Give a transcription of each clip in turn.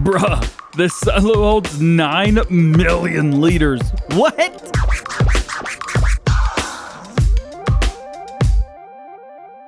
Bruh, this silo holds 9 million liters. What?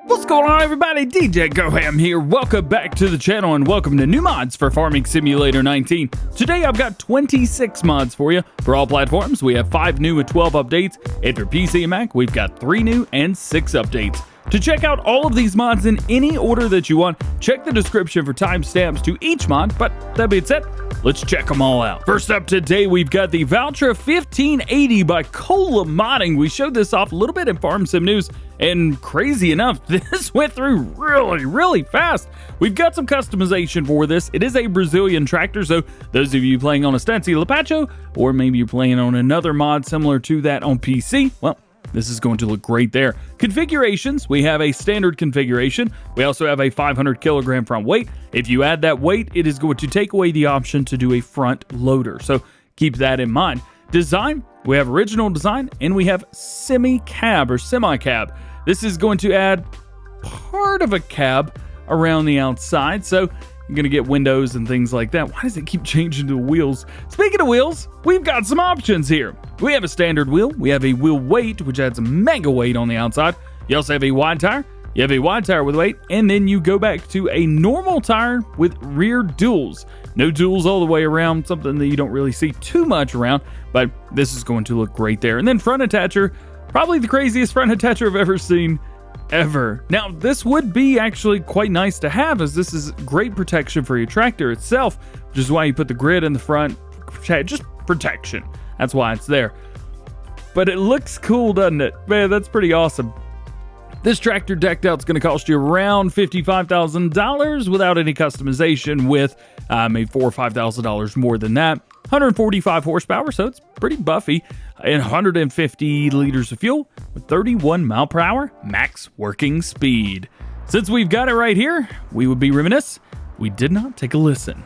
What's going on, everybody? DjGoHam here. Welcome back to the channel and welcome to new mods for Farming Simulator 19. Today I've got 26 mods for you. For all platforms, we have 5 new and 12 updates. And for PC and Mac, we've got 3 new and 6 updates. To check out all of these mods in any order that you want, check the description for timestamps to each mod, but that being said, let's check them all out. First up today, we've got the Valtra 1580 by Cola Modding. We showed this off a little bit in Farm Sim News, and crazy enough, this went through really fast. We've got some customization for this. It is a Brazilian tractor, so those of you playing on a Stancy Lepacho, or maybe you're playing on another mod similar to that on PC, well, this is going to look great there. Configurations, we have a standard configuration. We also have a 500 kilogram front weight. If you add that weight, it is going to take away the option to do a front loader. So keep that in mind. Design, we have original design and we have semi-cab or semi-cab. This is going to add part of a cab around the outside. So you're going to get windows and things like that. Why does it keep changing to wheels? Speaking of wheels, we've got some options here. We have a standard wheel. We have a wheel weight, which adds a mega weight on the outside. You also have a wide tire. You have a wide tire with weight, and then you go back to a normal tire with rear duals. No duals all the way around, something that you don't really see too much around, but this is going to look great there. And then front attacher, probably the craziest front attacher I've ever seen. Now, this would be actually quite nice to have, as this is great protection for your tractor itself, which is why you put the grid in the front, just protection. That's why it's there. But it looks cool, doesn't it? Man, that's pretty awesome. This tractor decked out is going to cost you around $55,000 without any customization, with maybe $4,000 or $5,000 more than that. 145 horsepower, so it's pretty buffy, and 150 liters of fuel with 31 mile per hour max working speed. Since we've got it right here, we would be remiss we did not take a listen.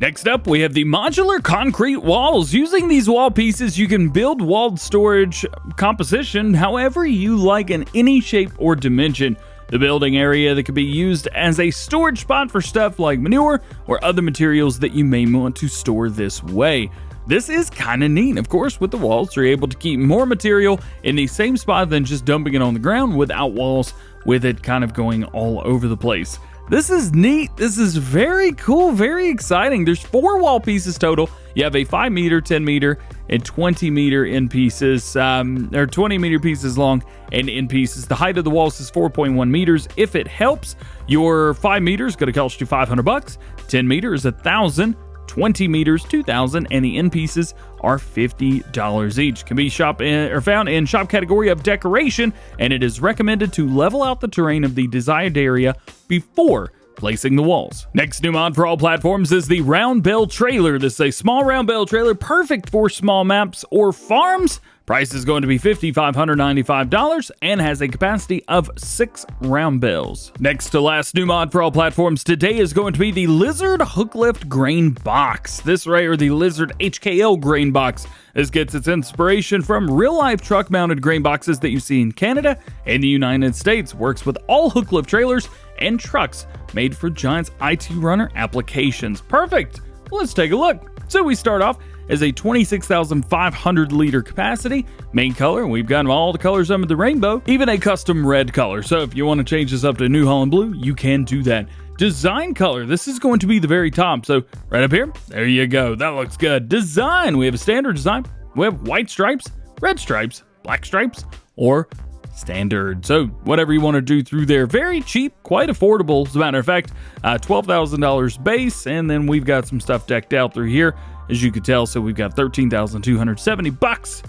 Next up, we have the modular concrete walls. Using these wall pieces, you can build walled storage composition however you like in any shape or dimension. The building area that can be used as a storage spot for stuff like manure or other materials that you may want to store this way. This is kind of neat. Of course, with the walls, you're able to keep more material in the same spot than just dumping it on the ground without walls, with it kind of going all over the place. This is neat. This is very cool, very exciting. There's 4 wall pieces total. You have a 5 meter, 10 meter, and 20 meter in pieces, or 20 meter pieces long and in pieces. The height of the walls is 4.1 meters. If it helps, your 5 meters is going to cost you $500. 10 meters, $1,000. 20 meters, $2,000, and the end pieces are $50 each. Can be found in shop category of decoration, and it is recommended to level out the terrain of the desired area before placing the walls. Next new mod for all platforms is the round bale trailer. This is a small round bale trailer, perfect for small maps or farms. Price is going to be $5,595 and has a capacity of 6 round bales. Next to last new mod for all platforms today is going to be the Lizard Hook Lift Grain Box. This right, or the Lizard HKL Grain Box. This gets its inspiration from real-life truck-mounted grain boxes that you see in Canada and the United States. Works with all hook lift trailers and trucks made for Giant's IT runner applications. Perfect! Let's take a look. So we start off as a 26,500 liter capacity. Main color, we've got all the colors under the rainbow, even a custom red color. So if you want to change this up to New Holland blue, you can do that. Design color, this is going to be the very top. So right up here, there you go. That looks good. Design, we have a standard design. We have white stripes, red stripes, black stripes, or standard. So whatever you want to do through there. Very cheap, quite affordable. As a matter of fact, $12,000 base, and then we've got some stuff decked out through here. as you could tell. So we've got $13,270.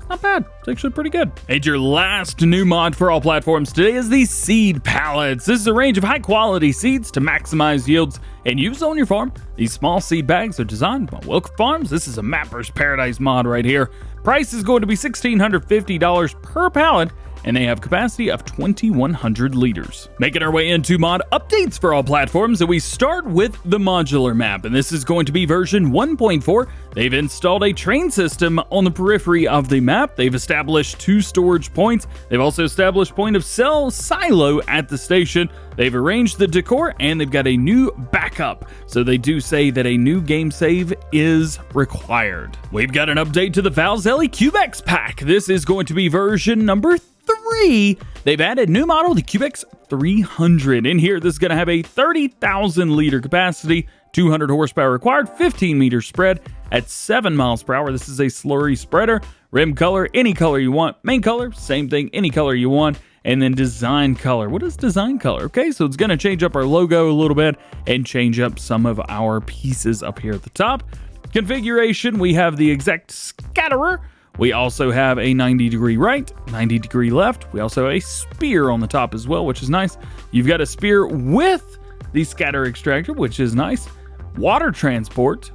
Not bad. It's actually pretty good. And your last new mod for all platforms today is the seed pallets. This is a range of high quality seeds to maximize yields and use on your farm. These small seed bags are designed by Wilk Farms. This is a Mapper's Paradise mod right here. Price is going to be $1,650 per pallet, and they have capacity of 2,100 liters. Making our way into mod updates for all platforms, and we start with the Modular Map, and this is going to be version 1.4. They've installed a train system on the periphery of the map. They've established 2 storage points. They've also established point of sale silo at the station. They've arranged the decor, and they've got a new backup. So they do say that a new game save is required. We've got an update to the Valzelli Cubex pack. This is going to be version number 3. They've added new model, the Cubex 300. In here, this is going to have a 30,000 liter capacity, 200 horsepower required, 15 meter spread at 7 miles per hour. This is a slurry spreader. Rim color, any color you want. Main color, same thing, any color you want. And then design color. What is design color? Okay, so it's going to change up our logo a little bit and change up some of our pieces up here at the top. Configuration, we have the exact scatterer. We also have a 90-degree right, 90-degree left. We also have a spear on the top as well, which is nice. You've got a spear with the scatter extractor, which is nice. Water transport,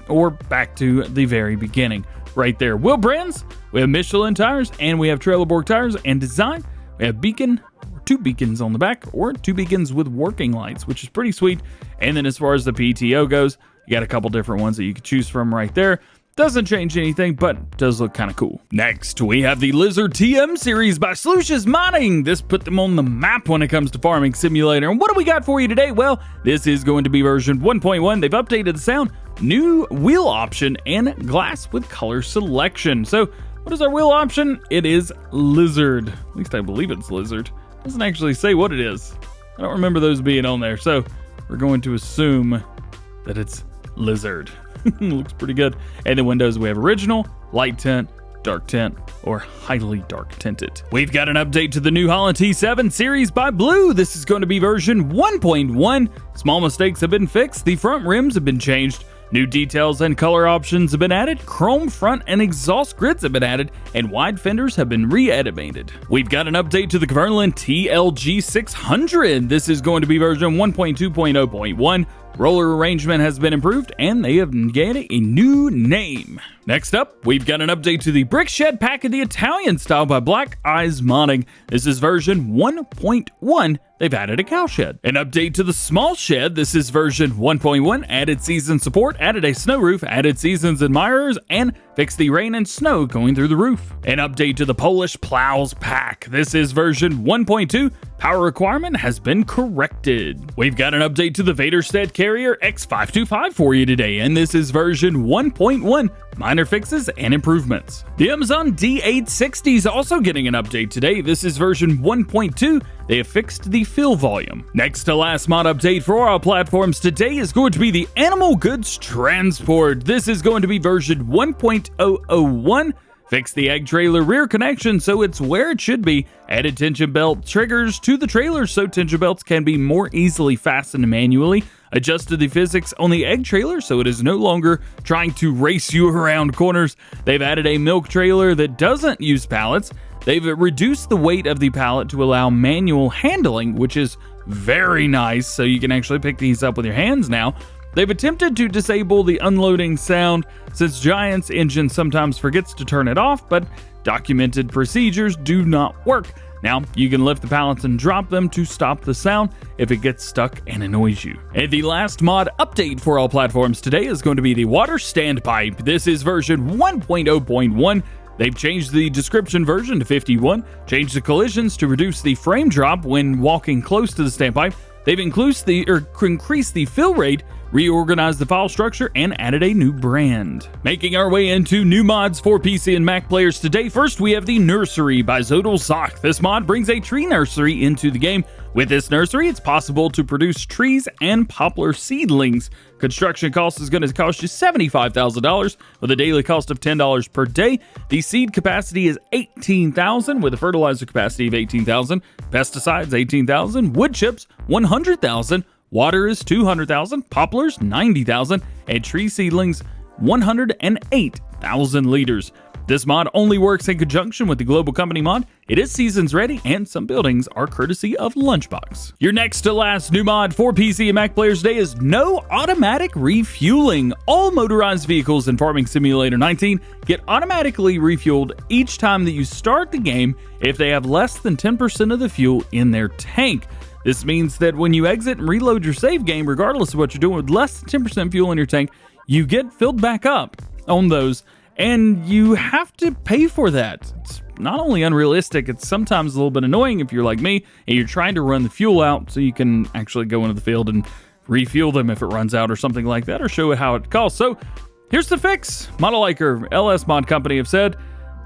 or back to the very beginning. Right there. Wheel brands, we have Michelin tires, and we have Trelleborg tires. And design, we have beacon, 2 beacons on the back, or 2 beacons with working lights, which is pretty sweet. And then as far as the PTO goes, you got a couple different ones that you could choose from right there. Doesn't change anything, but does look kind of cool. Next, we have the Lizard TM Series by Slush's Modding. This put them on the map when it comes to Farming Simulator. And what do we got for you today? Well, this is going to be version 1.1. They've updated the sound, new wheel option, and glass with color selection. So what is our wheel option? It is Lizard. At least I believe it's Lizard. It doesn't actually say what it is. I don't remember those being on there. So we're going to assume that it's Lizard. Looks pretty good. And the windows, we have original, light tint, dark tint, or highly dark tinted. We've got an update to the new Holland T7 Series by Blue. This is going to be version 1.1. Small mistakes have been fixed. The front rims have been changed. New details and color options have been added, chrome front and exhaust grids have been added, and wide fenders have been re-animated. We've got an update to the Kverneland TLG 600. This is going to be version 1.2.0.1. Roller arrangement has been improved, and they have gained a new name. Next up, we've got an update to the Brick Shed pack of the Italian style by Black Eyes Modding. This is version 1.1. They've added a cow shed. An update to the small shed. This is version 1.1. Added season support, added a snow roof, added seasons admirers, and fixed the rain and snow going through the roof. An update to the Polish Plows pack. This is version 1.2. Power requirement has been corrected. We've got an update to the Vaderstad Carrier X525 for you today, and this is version 1.1. Minor fixes and improvements. The Amazon D860 is also getting an update today. This is version 1.2. They have fixed the fill volume. Next to last mod update for our platforms today is going to be the Animal Goods Transport. This is going to be version 1.001. Fix the egg trailer rear connection so it's where it should be. Added tension belt triggers to the trailer so tension belts can be more easily fastened manually. Adjusted the physics on the egg trailer so it is no longer trying to race you around corners. They've added a milk trailer that doesn't use pallets. They've reduced the weight of the pallet to allow manual handling, which is very nice, so you can actually pick these up with your hands now. They've attempted to disable the unloading sound since Giant's engine sometimes forgets to turn it off, but documented procedures do not work. Now, you can lift the pallets and drop them to stop the sound if it gets stuck and annoys you. And the last mod update for all platforms today is going to be the water standpipe. This is version 1.0.1. They've changed the description version to 51, changed the collisions to reduce the frame drop when walking close to the standpipe. They've increased the fill rate, reorganized the file structure, and added a new brand. Making our way into new mods for PC and Mac players today, first we have the Nursery by Zodal. This mod brings a tree nursery into the game. With this nursery, it's possible to produce trees and poplar seedlings. Construction cost is going to cost you $75,000 with a daily cost of $10 per day. The seed capacity is 18,000 with a fertilizer capacity of 18,000, pesticides 18,000, wood chips 100,000, water is 200,000, poplars 90,000, and tree seedlings 108,000 liters. This mod only works in conjunction with the global company mod. It is seasons ready, and some buildings are courtesy of Lunchbox. Your next to last new mod for PC and Mac players today is no automatic refueling. All motorized vehicles in Farming Simulator 19 get automatically refueled each time that you start the game if they have less than 10% of the fuel in their tank. This means that when you exit and reload your save game, regardless of what you're doing with less than 10% fuel in your tank, you get filled back up on those. And you have to pay for that. It's not only unrealistic, it's sometimes a little bit annoying if you're like me and you're trying to run the fuel out so you can actually go into the field and refuel them if it runs out or something like that, or show it how it costs. So here's the fix. Modeliker LS Mod Company have said,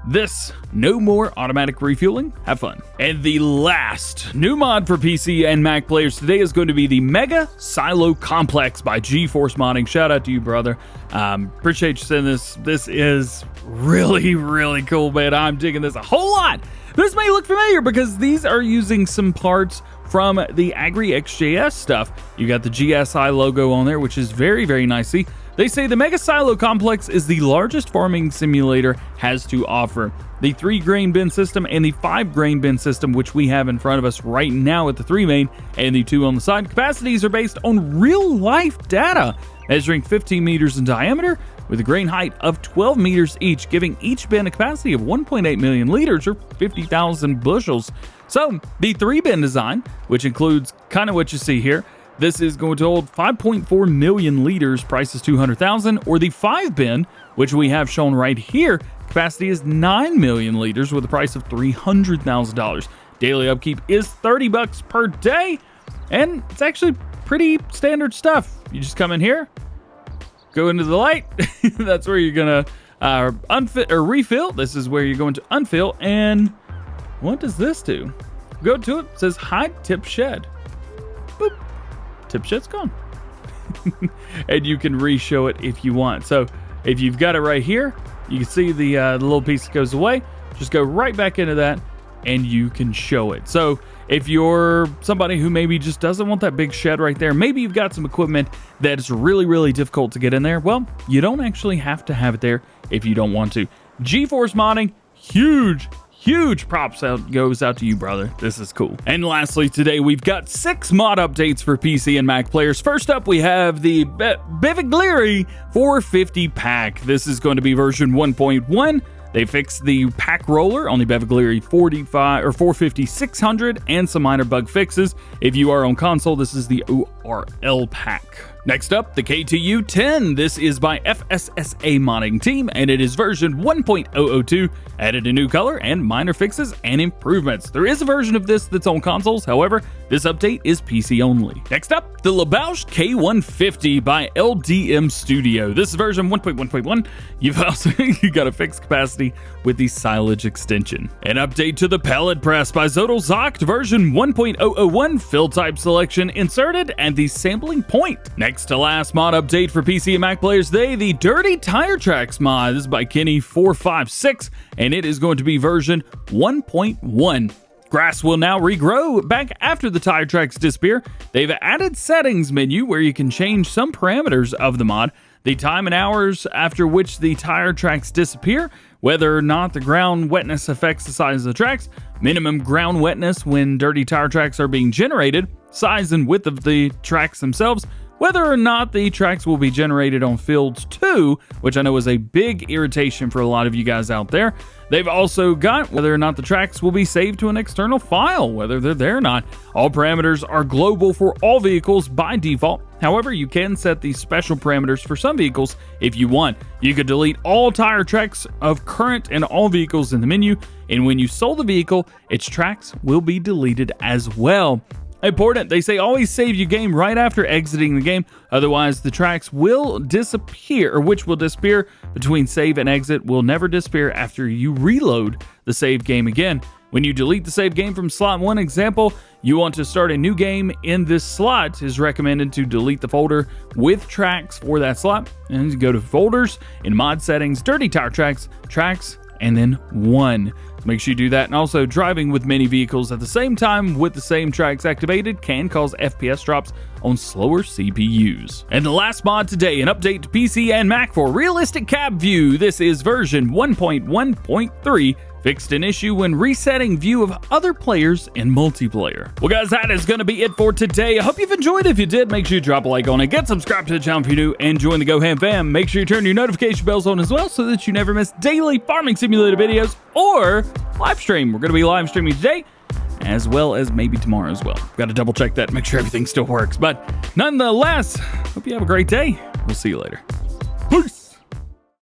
this, no more automatic refueling. Have fun. And the last new mod for PC and Mac players today is going to be the Mega Silo Complex by GeForce Modding. Shout out to you, brother. Appreciate you sending this. This is really, really cool, man. I'm digging this a whole lot. This may look familiar because these are using some parts from the Agri XJS stuff. You got the GSI logo on there, which is very, very nicely. They say the Mega Silo Complex is the largest farming simulator has to offer. The 3 grain bin system and the 5 grain bin system, which we have in front of us right now at the 3 main and the 2 on the side, capacities are based on real life data, measuring 15 meters in diameter with a grain height of 12 meters each, giving each bin a capacity of 1.8 million liters or 50,000 bushels. So the 3 bin design, which includes kind of what you see here, this is going to hold 5.4 million liters, price is $200,000, or the 5 bin, which we have shown right here, capacity is 9 million liters with a price of $300,000. Daily upkeep is $30 per day, and it's actually pretty standard stuff. You just come in here, go into the light, that's where you're gonna unfit or refill. This is where you're going to unfill, and what does this do? Go to it, it says hide tip shed. Boop. Tip shed's gone. And you can re-show it if you want. So if you've got it right here, you can see the little piece that goes away. Just go right back into that and you can show it. So if you're somebody who maybe just doesn't want that big shed right there, maybe you've got some equipment that is really, really difficult to get in there, well, you don't actually have to have it there if you don't want to. GeForce Modding, huge props goes out to you, brother. This is cool. And lastly, today we've got 6 mod updates for PC and Mac players. First up, we have the Breviglieri 450 pack. This is going to be version 1.1. They fixed the pack roller on the Breviglieri 450-600 and some minor bug fixes. If you are on console, this is the ORL pack. Next up, the KTU-10. This is by FSSA modding team, and it is version 1.002. Added a new color and minor fixes and improvements. There is a version of this that's on consoles, however, this update is PC only. Next up, the Leboulch K150 by LDM Studio. This is version 1.1.1. You've also got a fixed capacity with the silage extension. An update to the Pellet Press by Zodelzocht, version 1.001. Fill type selection inserted and the sampling point. Next to last mod update for PC and Mac players today, the Dirty Tire Tracks mod. This is by Kenny456, and it is going to be version 1.1. Grass will now regrow back after the tire tracks disappear. They've added settings menu where you can change some parameters of the mod, the time and hours after which the tire tracks disappear, whether or not the ground wetness affects the size of the tracks, minimum ground wetness when dirty tire tracks are being generated, size and width of the tracks themselves, whether or not the tracks will be generated on fields 2, which I know is a big irritation for a lot of you guys out there. They've also got whether or not the tracks will be saved to an external file, whether they're there or not. All parameters are global for all vehicles by default. However, you can set these special parameters for some vehicles if you want. You could delete all tire tracks of current and all vehicles in the menu, and when you sold the vehicle, its tracks will be deleted as well. Important, they say always save your game right after exiting the game, otherwise the tracks will disappear, or which will disappear between save and exit will never disappear after you reload the save game again. When you delete the save game from slot 1 example, you want to start a new game in this slot, is recommended to delete the folder with tracks for that slot, and go to folders, in mod settings, dirty tire tracks, tracks, and then 1. Make sure you do that. And also, driving with many vehicles at the same time with the same tracks activated can cause FPS drops on slower CPUs. And the last mod today, an update to PC and Mac for realistic cab view. This is version 1.1.3. Fixed an issue when resetting view of other players in multiplayer. Well guys, that is going to be it for today. I hope you've enjoyed. If you did, make sure you drop a like on it, get subscribed to the channel if you're new, and join the GoHam fam. Make sure you turn your notification bells on as well so that you never miss daily farming simulator videos or live stream. We're going to be live streaming today as well as maybe tomorrow as well. Got to double check that, make sure everything still works. But nonetheless, hope you have a great day. We'll see you later.